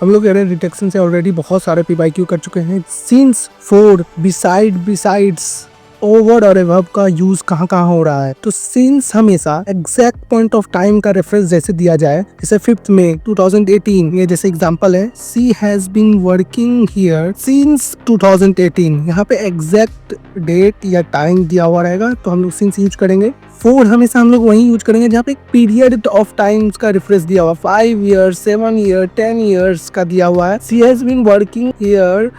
हम लोग error detection से ऑलरेडी बहुत सारे पीवाईक्यू कर चुके हैं। सिंस 4 बिसाइड्स ओवर और एबव का यूज कहाँ कहाँ हो रहा है। तो सिंस हमेशा एग्जैक्ट पॉइंट ऑफ टाइम का रेफरेंस जैसे दिया जाए, जैसे 5 मई 2018 ये जैसे एग्जांपल है, she has been working here since 2018। यहाँ पे एग्जैक्ट डेट या टाइम दिया हुआ रहेगा तो हम लोग सिंस यूज करेंगे। 4 हमेशा हम लोग वही यूज करेंगे जहाँ पे एक पीरियड ऑफ टाइम्स का रेफरेंस दिया हुआ, 5 ईयर्स, 7 ईयर, 10 ईयर्स का दिया हुआ है। She has been working here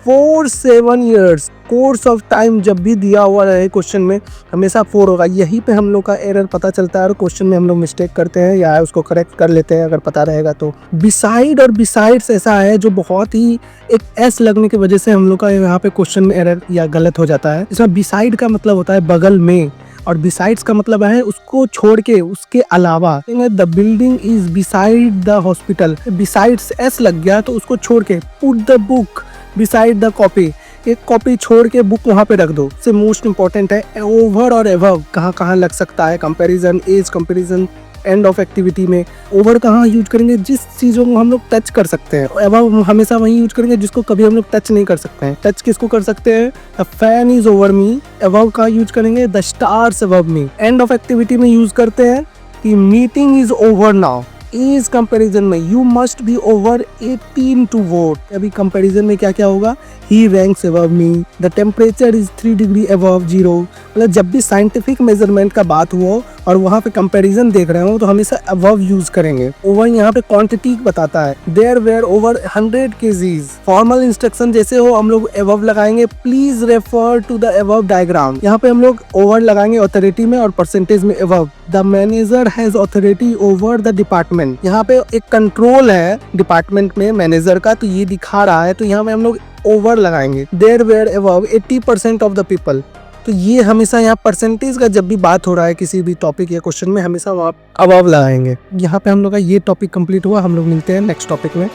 for 7 years. Course of time जब भी दिया हुआ रहे क्वेश्चन में हमेशा 4 होगा। यहीं पे हम लोग का एरर पता चलता है और क्वेश्चन में हम लोग मिस्टेक करते हैं या उसको करेक्ट कर लेते हैं अगर पता रहेगा तो। बिसाइड और बिसाइड्स ऐसा है जो बहुत ही एक एस लगने की वजह से हम लोग का यहाँ पे क्वेश्चन में एरर या गलत हो जाता है। इसमें बिसाइड का मतलब होता है बगल में और बिसाइड्स का मतलब है उसको छोड़ के, उसके अलावा। The building is beside the hospital, besides S लग गया तो उसको छोड़ के, put the book beside the copy, एक कॉपी छोड़ के बुक वहां पे रख दो। से मोस्ट इंपॉर्टेंट है ओवर और एबव कहाँ कहाँ लग सकता है। Comparison, as comparison, end of activity में ओवर कहाँ यूज करेंगे, जिस चीजों को हम लोग टच कर सकते हैं। एबव हमेशा वही यूज करेंगे जिसको कभी हम लोग टच नहीं कर सकते हैं। टच किसको कर सकते हैं, the fan is over me. Above का यूज करेंगे, the stars above me. End of activity में यूज करते हैं कि meeting is over now. Age comparison में you must be over 18 to vote. अभी कंपैरिजन में क्या क्या होगा, he ranks above me, the temperature is 3 degree above zero. मतलब जब भी साइंटिफिक मेजरमेंट का बात हो और वहाँ पे कंपैरिजन देख रहे हो तो हमेशा अबव यूज करेंगे। ओवर यहाँ पे क्वांटिटी बताता है, there were over 100 kgs। Formal instruction जैसे हो हम लोग अबव लगाएंगे, please refer to the above diagram. यहाँ पे हम लोग ओवर लगाएंगे ऑथोरिटी में और परसेंटेज में above. The manager has authority over the department. यहाँ पे एक कंट्रोल है डिपार्टमेंट में मैनेजर का, तो ये दिखा रहा है तो यहाँ पे हम लोग ओवर लगाएंगे। There were above 80% of the people. तो ये हमेशा यहाँ परसेंटेज का जब भी बात हो रहा है किसी भी टॉपिक या क्वेश्चन में हमेशा वहाँ अबव लगाएंगे। यहाँ पे हम लोग का ये टॉपिक कंप्लीट हुआ। हम लोग मिलते हैं नेक्स्ट टॉपिक में।